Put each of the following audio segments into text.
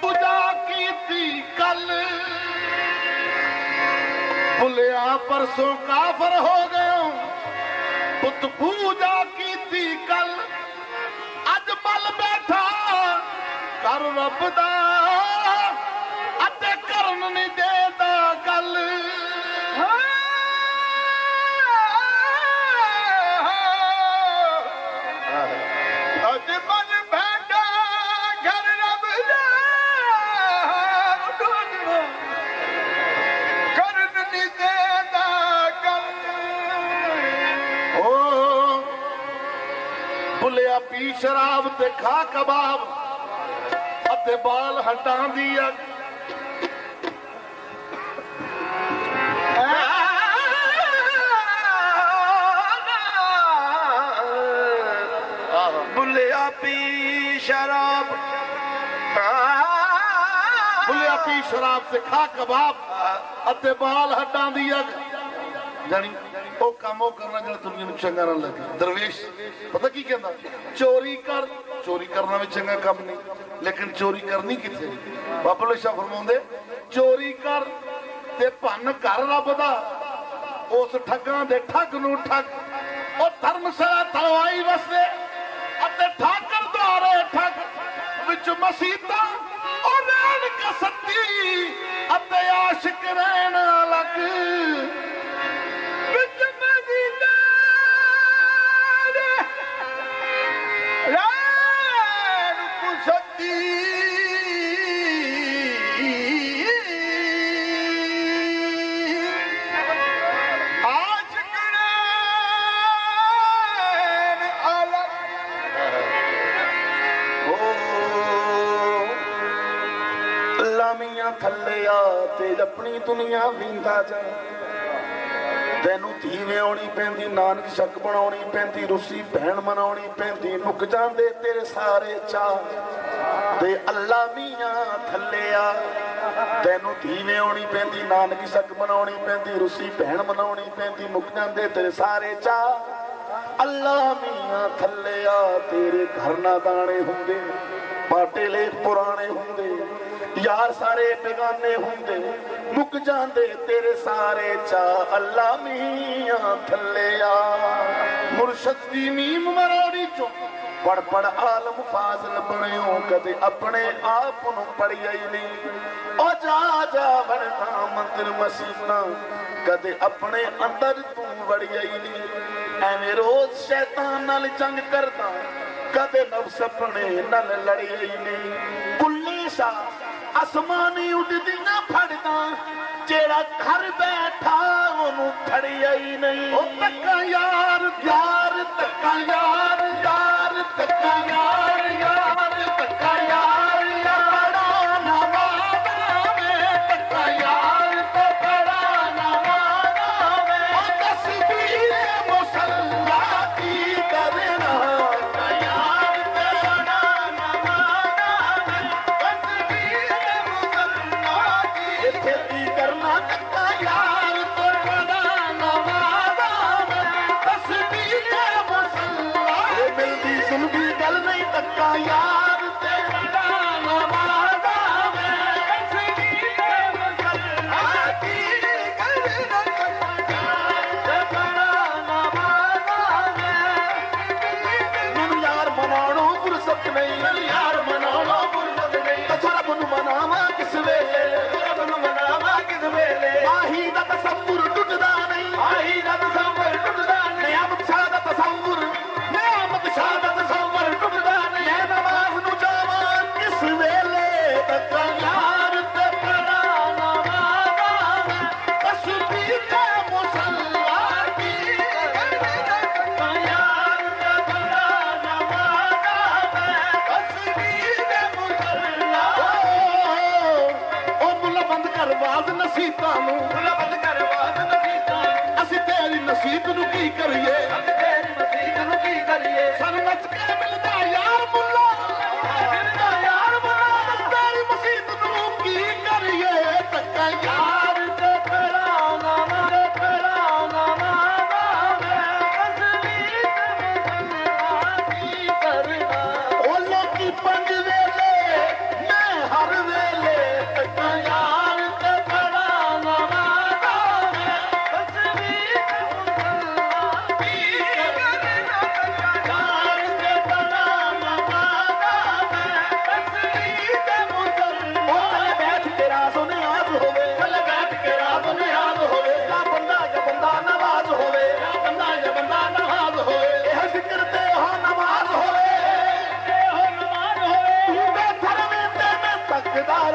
पूजा की थी कल भुलिया परसों काफर हो गयो पुत पूजा की थी कल अज बल बैठा कर रब दा अते करन नहीं देदा गल पी शराब ते खा कबाब अते बाल हटा दिया बुलिया पी शराब बुलिया पी शराब ते खा कबाब अते बाल हटा दिया जानी ओ काम करना जो दुनिया में चंगा ना लगे दरवेश पता की कहना चोरी करना भी चंगा काम नहीं लेकिन चोरी करनी किथे बाबा शाह फरमाउंदे चोरी कर ते भन कर रब दा उस ठगां दे ठग नूं ठग ओ धर्मशाला तलवाई वसदे अते ठाकर द्वारे ठग विच मसीतां ओ रैन कसती अते आशिक रहन अलग थले आ ते अपनी दुनिया वींदा जा तेनू धी व्याउणी पैंदी नानक शक बनाउणी पैंदी रुसी भैन मनाउणी पैंदी मुक जांदे तेरे सारे चाह ते अल्लाह मियां थले आ तेनू धी व्याउणी पैंदी नानक शक बनाउणी पैंदी रुसी भैन मनाउणी पैंदी मुक जांदे तेरे सारे चाह अल्लाह मियां थले आ तेरे घर ना दाने हुंदे पाटे लेख पुराने हुंदे यार सारे बेगाने होंदे मुक जांदे तेरे सारे चा अल्लाह मियां थले आ मुर्शद दी मीम मरोड़ी चो पढ़ पढ़ आलम फाजिल बनियो कदे अपने आप नूं पढ़िया ही नहीं ओ जा जा बनता मंदिर मसीना कदे अपने अंदर तू वड़िया ही नहीं एवें रोज शैतान नाल जंग करदा कदे नफ्स अपने नाल लड़िया ही नहीं कुल्ली सा आसमानी उड़दी ना फड़दा जेड़ा घर बैठा ओनू फड़िया ही नहीं ओ तक्का यार यार तक्का यार यार तक्का यार यार तक्का यार यारा नवादा में तक्का यार तो बड़ा नवादा में ओ तस्बीह मुसल्ला की करना तक्का यार तेरा नवादा में तस्बीह मुसल्ला की खेती करना तक्का यार तो बड़ा नवादा में तस्बीह मुसल्ला मिलदी सुनदी गल नहीं तक्का यार इश्कदार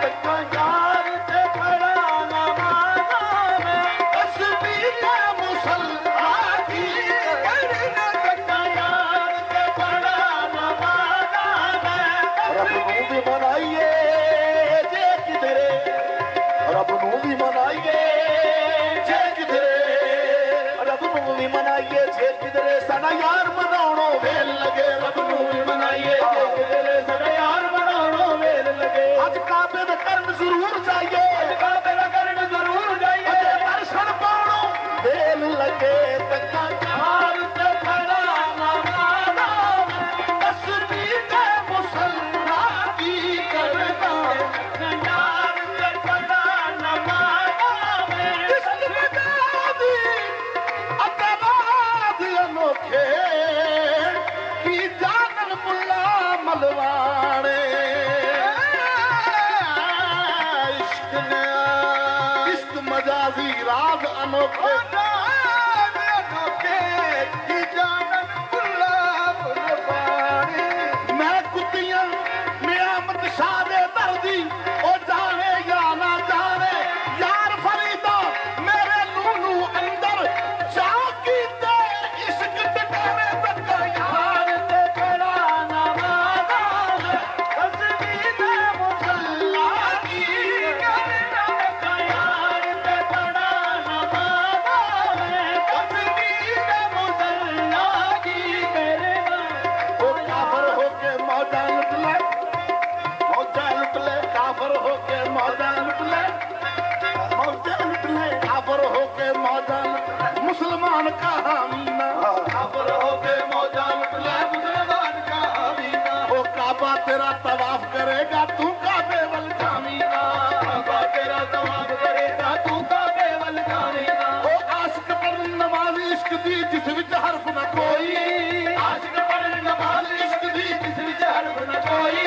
तक्का यार ते खड़ा नमाज़ा में तस्बीह मुसल्ला की करना तक्का यार ते खड़ा नमाज़ा में रब नूं भी मनाइए जे किधरे रब नूं भी मनाइए जे किधरे रब नूं भी मनाइए जे किधरे साडा यार मनाउणो वेल लगे रब नूं भी मनाइए जे किधरे साडा यार मनाउणो वेल लगे अज काबे दा करन जरूर जाइए अज काबे दा करन जरूर जाइए दर्शन पाणो वेल लगे तक्का यार ते खड़ा नमाज़ा तस्बीह ते मुसल्ला की करना यार ते खड़ा नमाज़ा में इश्क़दादी अतवाद अनोखे की जानन मुल्ला मलवाने इश्क ने इश्क मजाजी राज अनोखे की जानन मुल्ला मलवाने मैं कुतियां नियामत शाह दे दर्दी ओ जाने या ना जाने यार फरीदा मेरे नूनू अंदर जाकी दे इश्क टकारे तक्का यार ते खड़ा नमाज़ा में तस्बीह मुसल्ला की करना तक्का यार ते खड़ा नमाज़ा में तस्बीह मुसल्ला की करना ओ काफर होके मौजा लुट ले काफर होके मौजा लुट ले काफर होके मौजा लुट ले मुसलमान का हामीना काफर होके मौजा लुट ले मुसलमान का हामीना ओ काबा तेरा तवाफ करेगा तू काबे वल जामीना काबा तेरा तवाफ करेगा तू काबे वल जामीना ओ आशिक पर नमाज इश्क दी जिस विच हरफ न कोई आशिक पर नमाज इश्क दी जिस विच हरफ न कोई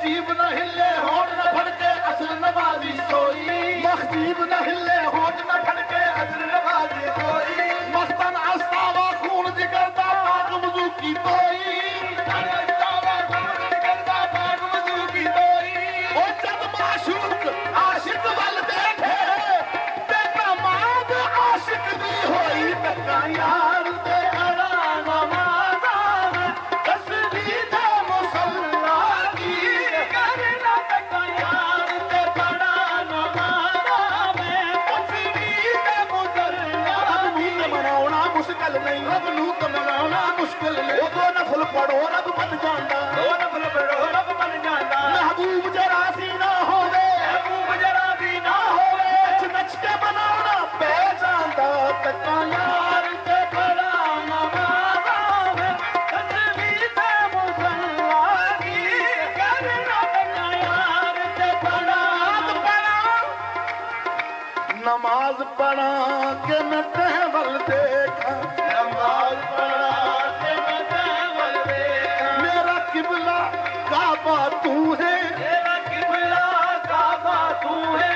जीब न हिले होठ न फड़के असल नमाजी सोई मखजीब न हिले होठ न फड़के असल नमाजी सोई मस्तन आस्तावा खून जिगर दा पाक वजू की तोई आस्तावा खून जिगर दा पाक वजू की तोई ओ जब माशूक आशिक वल देखे ते नमाज आशिक दी होई तक्का यार ते खड़ा नमाज़ा में तस्बीह मुसल्ला की करना तक्का यार ते खड़ा नमाज़ा में तस्बीह मुसल्ला की मनाउणा मुश्किल नहीं रब नूं ते मनाउणा मुश्किल नहीं ओ दो नफल पढ़ो रब बन जांदा दो नफल पढ़ो रब बन जांदा महबूब जरा सी ना होवे महबूब जरा सी ना होवे नच के बनाउणा पै जांदा तक्का यार ते खड़ा नमाज़ा में तस्बीह मुसल्ला की करना तक्का यार ते खड़ा नमाज पढ़ा के मैं तहवल देखा नमाज पढ़ा के मैं तहवल देखा मेरा किबला काबा तू है मेरा किबला काबा तू है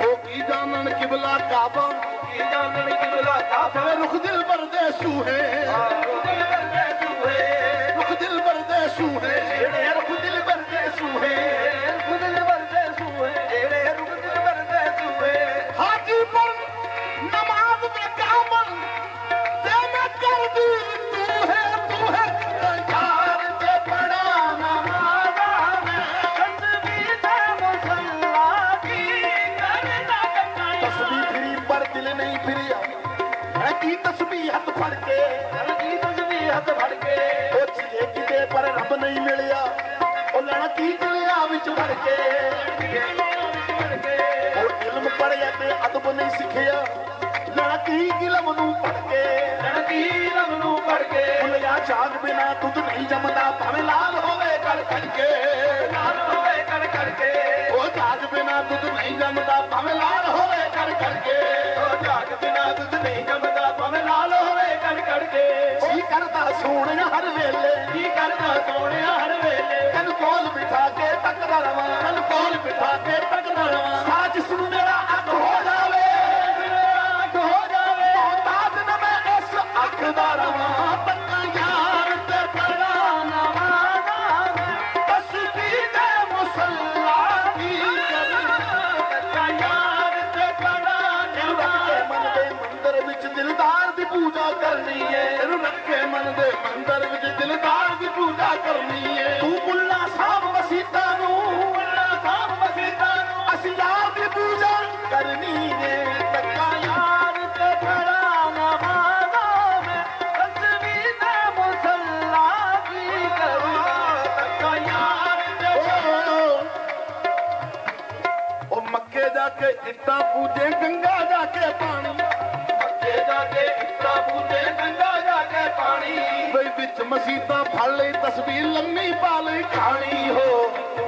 ओ की जानन किबला काबा की जानन किबला काबा रुख दिल बरदे सूहे रुख दिल बरदे सूहे रुख दिल बरदे सूहे रुख दिल बरदे सूहे रुख दिल बरदे सूहे रुख दिल बरदे सूहे हाजी पर नमाज में कामन ते मैं कर दी तू है यार ते पढ़ा नमाज़ा में तस्बीह मुसल्ला की करना तक्का तस्बीह फिरी पर दिल नहीं फिरिया है की तस्बीह हाथ फड़ के ओ चले किते पर रब नहीं मिलिया ओ लड़ा की चलिया विच फड़ के ओ इल्म पढ़िया ते अदब नहीं सिखिया लड़ा की इल्म नूं पढ़ के भुलिया जाग बिना दूध नहीं जमदा भावें लाल होवे कड़ के ओ जाग बिना दूध नहीं जमदा भावें लाल होवे कड़ के ओ जाग बिना दूध नहीं जमदा भावें लाल होवे कड़ के की करदा सोहणिया हर वेले कन कोल बिठा के तकदा रवां साज सुन मेरा अग हो जावे ताज न मैं इस अग दा रवां तक्का यार ते खड़ा नमाज़ा में तस्बीह मुसल्ला दर विच दिलदार दी पूजा करनी है तू मुल्ला साहब मसीता नू असी यार दी पूजा करनी है तक्का यार ते खड़ा नमाज़ा में तस्वीर मुसल्ला की करना तक्का यार ते ओ मक्के जाके इट्टा पूजे गंगा जाके पानी मक्के जाके इट्टा पूजे गंगा जाके पानी बई बिच मसीता फड़ लई तस्वीर लम्मी पा लई कहानी हो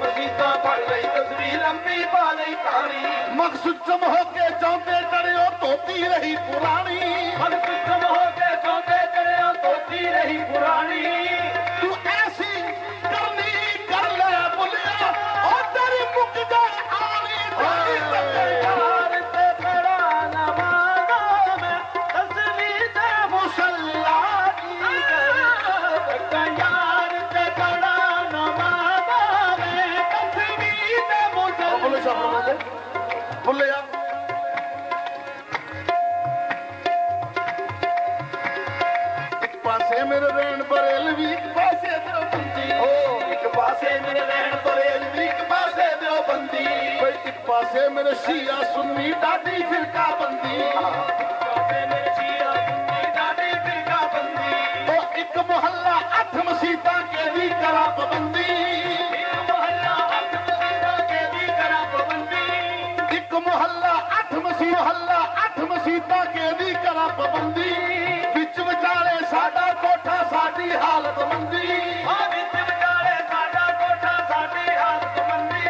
मसीता पढ़ लई तस्वीर लंबी पा लई कहानी मकसद चम होके चौंके चढ़ियो तोती रही पुरानी मन सुखम होके चौंके चढ़ियो तोती रही पुरानी तू ऐसी करनी कर ले बुलिया ओ तेरी मुक जाए आनी तेरी यार ते खड़ा नमाज़ा में तस्वीर मुसल्ला की करना यार ते खड़ा नमाज़ा में तस्वीर बोले मुसल्ला शाबाश बुलिया एक पासे मेरे रैन बरेलवी एक पासे देवबंदी ओ एक पासे मेरे रहन बरेलवी एक पासे देवबंदी कोई एक पासे मेरे शिया सुन्नी डाडी फिरका बंदी पासे मेरे शिया सुन्नी डाडी फिरका बंदी ओ एक मोहल्ला अठ मसीता के दी करा पाबंदी एक मोहल्ला अठ मसीता के दी करा पाबंदी एक मोहल्ला अठ मसीता के दी करा पाबंदी विच विचाले साडा कोठा साडी हालत मंदी आ विच विचाले साडा कोठा साडी हालत मंदी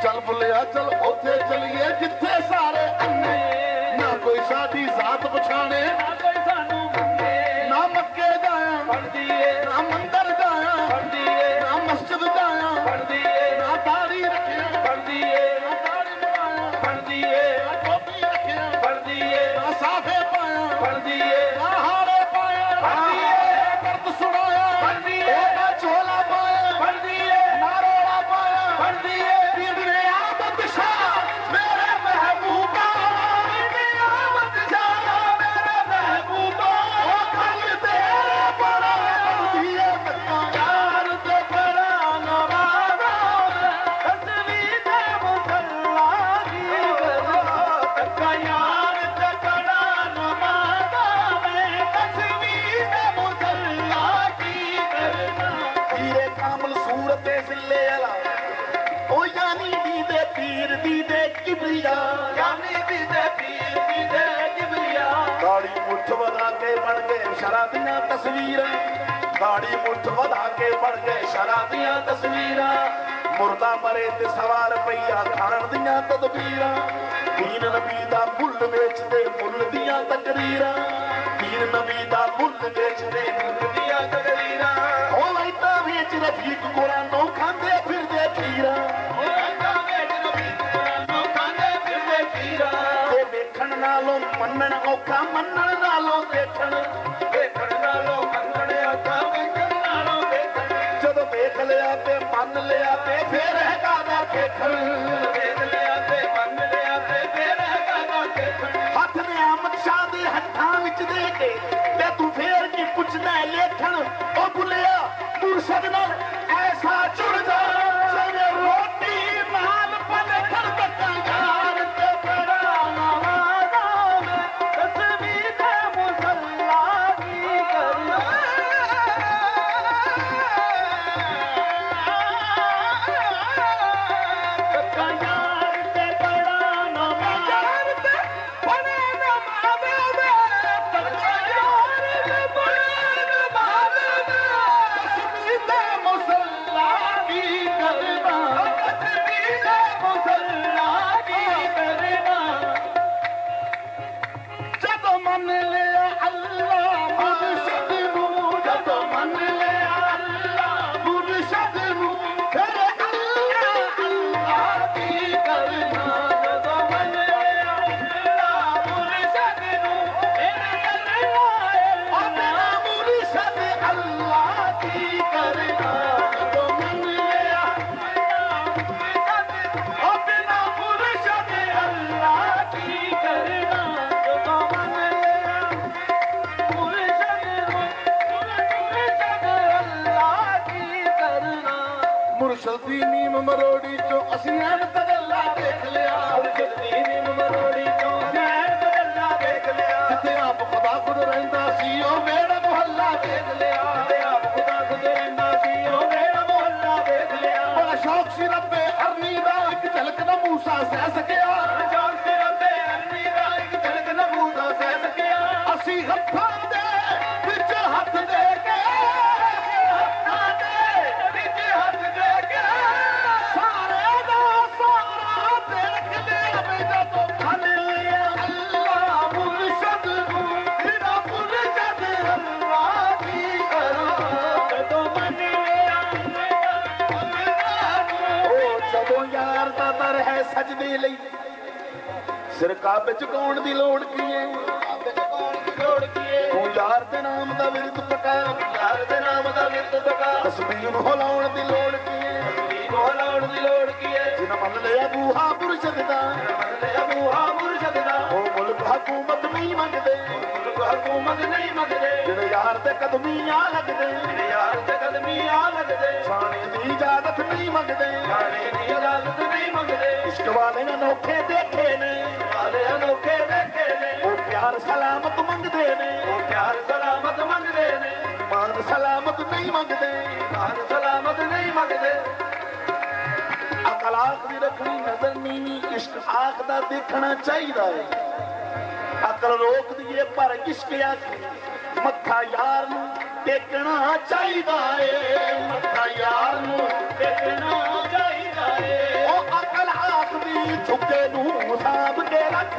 चल बुलिया चल उथे चलिए जिथे सारे अन्ने ना कोई साडी जात पछाणे ना कोई सानू मंगे ना मक्के जाया पढ़दी ए ना मंदिर जाया पढ़दी ए ना मस्जिद जाया पढ़दी ए ना दाढ़ी रखिया पढ़दी ए ना दाढ़ी लगाया पढ़दी ए ना टोपी रखिया पढ़दी ए ना साफे पाया पढ़दी ए ना हारे पाया पढ़दी ए दर्द सुनाया पढ़दी ए ना झोला पाया पढ़दी ए ना रोला पाया पढ़दी ए इब्ने आमद शाह मेरे महबूबा इब्ने आमद शाह मेरे महबूबा ओ कल तेरे बड़ा दिए मक्का यार ते खड़ा नवाज़ा तस्वीर मुसल्ला की करना तक्का यार ते खड़ा नवाज़ा में तस्वीर मुसल्ला की करना हीरे कामल सूरत सिले अला ओ यानी दीदे पीर दीदे किबरिया यानी दीदे पीर दीदे किबरिया दाढ़ी मुठ वधा के बन गए शराबियां तस्वीरां दाढ़ी मुठ वधा के बन गए शराबियां तस्वीरां मुर्दा मरे ते सवार पईया खाण दियां तदबीरां दीन नबी दा मुੱਲ ਵੇਚਦੇ ਮੁੱਲ ਦੀਆਂ ਤਕਰੀਰਾਂ दीन नबी दा मुੱਲ ਵੇਚਦੇ ਮੁੱਲ ਦੀਆਂ ਤਕਰੀਰਾਂ ਉਹ ਲਾਈਟਾਂ ਵੇਚ ਰਫੀਕ ਕੁਰਾਨੋਂ ਖਾਂਦੇ ਫਿਰਦੇ ਖੀਰਾਂ ਉਹ ਲਾਈਟਾਂ ਵੇਚ ਰਫੀਕ ਕੁਰਾਨੋਂ ਖਾਂਦੇ ਫਿਰਦੇ ਖੀਰਾਂ ਤੇ ਵੇਖਣ ਨਾਲੋਂ ਮੰਨਣ ਔਖਾ ਮੰਨਣ ਨਾਲੋਂ ਦੇਖਣ ਵੇਖਣ ਨਾਲੋਂ ਮੰਨਣ ਔਖਾ ਵੇਖਣ ਨਾਲੋਂ ਦੇਖਣ ਜਦੋਂ ਵੇਖ ਲਿਆ ਤੇ ਮੰਨ ਲਿਆ ਤੇ ਫੇਰ ਹੈਗਾ ਦਾ ਖੇਖਣ ਵੇਖ ਲਿਆ ਤੇ ਮੰਨ ਲਿਆ ਤੇ ਫੇਰ ਹੈਗਾ ਦਾ ਖੇਖਣ ਹੱਥ ਨੇ ਆਮਦ ਸ਼ਾਹ ਦੇ ਹੱਥਾਂ ਵਿੱਚ ਦੇ ਕੇ ਤੇ ਤੂੰ ਫੇਰ ਕੀ ਪੁੱਛਦਾ ਲੇਖਣ ਉਹ ਬੁੱਲਿਆ ਮੁਰਸ਼ਦ ਨਾਲ ਐਸਾ ਜੁੜ ਜਾ ਜਿਵੇਂ ਰੋਟੀ ਨਾਲ ਪਲਖਣ ਬੱਕਾ ਯਾਰ ਤੇ ਖੜਾ ਨਵਾਜ਼ਾ ਮੈਂ ਤਸਬੀਹ ਮੁਸੱਲਾ ਕੀ ਕਰਨਾ ਬੱਕਾ ਯਾਰ ਤੇ ਖੜਾ ਨਵਾਜ਼ਾ ਤੇ ਬਣੇ ਨਮਾਜ਼ੇ ਬੱਕਾ ਯਾਰ ਮੁਰਸ਼ਦ ਦੀ ਨੀਮ ਮਰੋੜੀ ਚੋਂ ਅਸੀਂ ਐਨ ਤਗੱਲਾ ਦੇਖ ਲਿਆ ਮੁਰਸ਼ਦ ਦੀ ਨੀਮ ਮਰੋੜੀ ਚੋਂ ਅਸੀਂ ਐਨ ਤਗੱਲਾ ਦੇਖ ਲਿਆ ਜਿੱਥੇ ਆਪ ਖੁਦਾ ਖੁਦ ਰਹਿੰਦਾ ਸੀ ਉਹ ਵੇੜਾ ਮੁਹੱਲਾ ਦੇਖ ਲਿਆ ਜਿੱਥੇ ਆਪ ਖੁਦਾ ਖੁਦ ਰਹਿੰਦਾ ਸੀ ਉਹ ਵੇੜਾ ਮੁਹੱਲਾ ਦੇਖ ਲਿਆ ਬੜਾ ਸ਼ੌਕ ਸੀ ਰੱਬੇ ਅਰਨੀ ਦਾ ਇੱਕ ਝਲਕ ਦਾ ਮੂਸਾ ਸਹਿ ਸਕਿਆ ਸ਼ੌਕ ਸੀ ਰੱਬੇ ਅਰਨੀ ਦਾ ਇੱਕ ਝਲਕ ਦਾ ਮੂਸਾ ਸਹਿ ਸਕਿਆ ਅਸੀਂ ਹੱਥਾਂ ਦੇ ਵਿੱਚ ਹੱਥ ਦੇ ਕੇ ਹੱਥਾਂ ਦੇ ਵਿੱਚ ਹੱਥ ਦੇ ਕੇ ਸਾਰੇ ਦਾ ਸਾਰਾ ਦੇਖ ਲਿਆ ਵੇ ਜਦੋਂ ਖਲ ਲਿਆ ਅੱਲਾ ਮੁਰਸ਼ਦ ਨੂੰ ਬਿਨਾ ਮੁਰਸ਼ਦ ਅੱਲਾ ਕੀ ਕਰਾਂ ਜਦੋਂ ਮੰਨ ਲਿਆ ਉਹ ਜਦੋਂ ਯਾਰ ਦਾ ਦਰ ਹੈ ਸਜਦੇ ਲਈ ਸਿਰ ਕਾਬੇ ਝੁਕਾਉਣ ਦੀ ਲੋੜ ਕੀ ਹੈ ਤੂੰ ਯਾਰ ਦੇ ਨਾਮ ਦਾ ਵਿਰਦ ਪਕਾ ਯਾਰ ਦੇ ਨਾਮ ਦਾ ਵਿਰਦ ਪਕਾ ਤਸਬੀਹ ਨੂੰ ਹਿਲਾਉਣ ਦੀ ਲੋੜ ਕੀ ਹੈ ਤਸਬੀਹ ਨੂੰ ਹਿਲਾਉਣ ਦੀ ਲੋੜ ਕੀ ਹੈ ਜਿਨ੍ਹਾਂ ਮੰਨ ਲਿਆ ਬੂਹਾ ਮੁਰਸ਼ਦ ਦਾ ਮੰਨ ਲਿਆ ਬੂਹਾ ਮੁਰਸ਼ਦ ਦਾ ਉਹ ਮੁਲਕ ਹਕੂਮਤ ਨਹੀਂ ਮੰਗਦੇ ਮੁਲਕ ਹਕੂਮਤ ਨਹੀਂ ਮੰਗਦੇ ਜਿਹੜੇ ਯਾਰ ਦੇ ਕਦਮੀ ਆ ਲੱਗਦੇ ਜਿਹੜੇ ਯਾਰ ਦੇ ਕਦਮੀ ਆ ਲੱਗਦੇ ਛਾਣੇ ਦੀ ਇਜਾਜ਼ਤ ਨਹੀਂ ਮੰਗਦੇ ਛਾਣੇ ਦੀ ਇਜਾਜ਼ਤ ਨਹੀਂ ਮੰਗਦੇ ਇਸ਼ਕ ਵਾਲੇ ਅਨੋਖੇ ਦੇਖੇ ਨੇ ਵਾਲੇ ਅਨੋਖੇ ਦੇਖੇ ਨੇ ਉਹ ਪਿਆਰ ਸਲਾਮਤ ਮੰਗਦੇ ਨੇ ਉਹ ਪਿਆਰ ਸਲਾਮਤ ਮੰਗਦੇ ਨੇ ਮਾਨ ਸਲਾਮਤ ਨਹੀਂ ਮੰਗਦੇ ਮਾਨ ਸਲਾਮਤ ਨਹੀਂ ਮੰਗਦੇ ਅਕਲਾਕ ਦੀ ਰੱਖਣੀ ਨਜ਼ਰ ਨੀਵੀਂ ਇਸ਼ਕ ਆਖ ਦਾ ਦੇਖਣਾ ਚਾਹੀਦਾ ਹੈ ਅਕਲ ਰੋਕਦੀ ਏ ਪਰ ਇਸ਼ਕ ਆਖੇ ਮੱਥਾ ਯਾਰ ਨੂੰ ਟੇਕਣਾ ਚਾਹੀਦਾ ਏ ਮੱਥਾ ਯਾਰ ਨੂੰ ਟੇਕਣਾ ਚਾਹੀਦਾ ਏ ਉਹ ਅਕਲ ਆਖਦੀ ਝੁਕੇ ਨੂੰ ਸਾਂਭ ਕੇ ਰੱਖ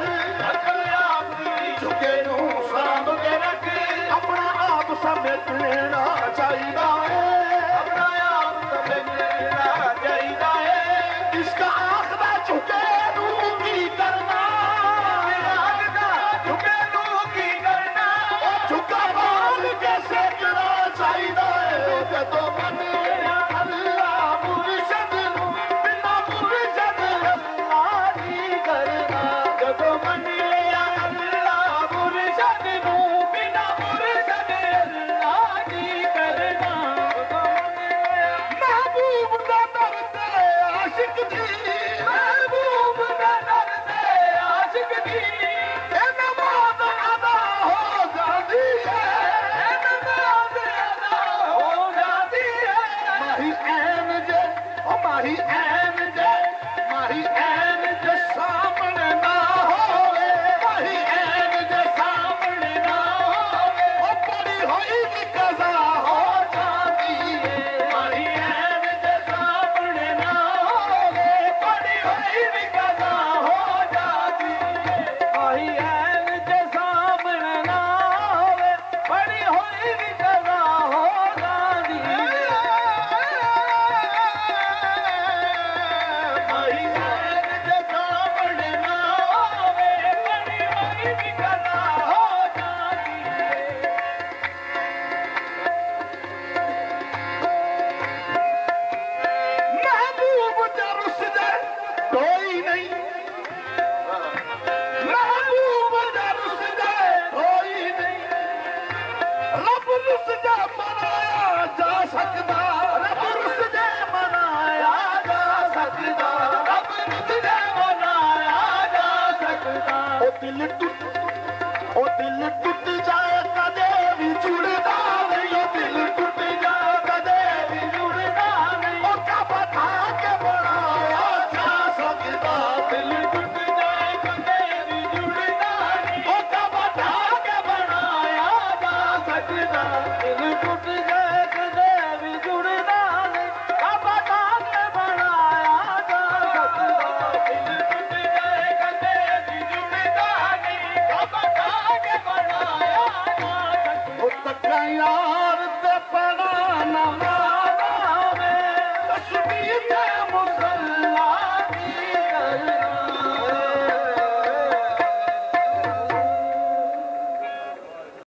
ਅਕਲ ਆਖਦੀ ਝੁਕੇ ਨੂੰ ਸਾਂਭ ਕੇ ਰੱਖ ਆਪਣਾ ਆਪ ਸਮਝਣਾ ਚਾਹੀਦਾ ਏ ਆਪਣਾ ਆਪ ਸਮਝਣਾ ਚਾਹੀਦਾ ਏ ਇਸ਼ਕ ਆਖਦਾ ਝੁਕੇ ਨੂੰ ਕੀ ਕਰਨਾ ਝੁਕੇ ਨੂੰ ਕੀ ਕਰਨਾ ਉਹ ਝੁਕਾ ਬਾਲ ਕੇ ਸੇਕਣਾ ਚਾਹੀਦਾ ਏ ਜਦੋਂ ਮੰਨਿਆ ਅੱਲਾ ਮੁਰਸ਼ਦ ਨੂੰ ਬਿਨਾ ਮੁਰਸ਼ਦ ਅੱਲਾ ਕੀ ਕਰਨਾ ਜਦੋਂ ਮੰਨਿਆ ਅੱਲਾ ਮੁਰਸ਼ਦ ਨੂੰ ਬਿਨਾ ਮੁਰਸ਼ਦ ਅੱਲਾ ਕੀ ਕਰਨਾ ਮਹਿਬੂਬ ਦਾ ਦਰ ਤੇ ਆਸ਼ਿਕ ਦੀ ਮਹਿਬੂਬ ਦਾ ਦਰ ਤੇ ਆਸ਼ਿਕ ਦੀ ਇਹ ਨਮਾਜ਼ ਅਦਾ ਹੋ ਜਾਂਦੀ ਹੈ ਇਹ ਨਮਾਜ਼ ਅਦਾ ਹੋ ਜਾਂਦੀ ਹੈ ਮਾਹੀ ਐਨ ਜੇ ਉਹ ਮਾਹੀ ਐਨ ਜੇ ਮਾਹੀ ਐਨ ਜੇ ਸਾਹਮਣੇ ਨਾ ਹੋਵੇ ਮਾਹੀ ਐਨ ਜੇ ਸਾਹਮਣੇ ਨਾ ਹੋਵੇ ਉਹ ਪੜੀ ਹੋਈ ਵੀ ਕਜ਼ਾ ਹੋ ਜਾਂਦੀ ਏ ਮਾਹੀ ਐਨ ਦੇ ਸਾਹਮਣੇ ਨਾ ਹੋਵੇ ਪੜੀ ਹੋਈ ਵੀ ਕਜ਼ਾ ਹੋ ਜਾਂਦੀ ਏ ਮਾਹੀ ਐਨ ਦੇ ਸਾਹਮਣੇ ਨਾ ਹੋਵੇ ਪੜੀ ਹੋਈ ਵੀ ਕਜ਼ਾ ਹੋ ਜਾਂਦੀ ਏ ਮਾਹੀ ਐਨ ਦੇ ਸਾਹਮਣੇ ਨਾ ਹੋਵੇ ਪੜੀ ਹੋਈ ਵੀ ਕਜ਼ਾ ਹੋ ਜਾਂਦੀ ਏ ਮਹਿਬੂਬ ਜਰਸ ਦੇ ਕੋਈ ਨਹੀਂ ਮਹਿਬੂਬ ਜਰਸ ਦੇ ਕੋਈ ਨਹੀਂ ਰੱਬ ਰੁਸ ਜਾ ਮਨਾਇਆ ਜਾ ਸਕਦਾ ਰੱਬ ਰੁਸ ਦੇ ਮਨਾਇਆ ਜਾ ਸਕਦਾ ਰੱਬ ਰੁਸ ਦੇ ਮਨਾਇਆ ਜਾ ਸਕਦਾ ਉਹ ਦਿਲ ਟੁੱਟ ਜਾਏ ਕਦੇ ਵੀ ਜੁੜਦਾ ਨਹੀਂ ਉਹ ਦਿਲ ਟੁੱਟ ਜਾਏ ਕਦੇ ਵੀ ਜੁੜਦਾ ਨਹੀਂ ਉਹ ਕਾਬਾ ਠਾ ਕੇ ਬਣਾਇਆ ਜਾ ਸਕਦਾ ਦਿਲ ਟੁੱਟ ਜਾਏ ਕਦੇ ਵੀ ਜੁੜਦਾ ਨਹੀਂ ਉਹ ਕਾਬਾ ਠਾ ਕੇ ਬਣਾਇਆ ਜਾ ਸਕਦਾ ਦਿਲ ਟੁੱਟ ਜਾਏ ਕਦੇ ਵੀ ਜੁੜਦਾ ਨਹੀਂ ਕਾਬਾ ਠਾ ਕੇ ਬਣਾਇਆ ਜਾ ਸਕਦਾ ਦਿਲ ਟੁੱਟ ਜਾਏ ਕਦੇ ਵੀ ਜੁੜਦਾ ਨਹੀਂ ਕਾਬਾ ਠਾ ਕੇ ਬਣਾਇਆ ਜਾ ਸਕਦਾ ਉਹ ਤੱਕਾਂ ਯਾਰ ਤੇ ਪੜਾ ਨਾ ਮਾਵੇ ਤਸਬੀਹ ਤੇ ਮੁਸਾ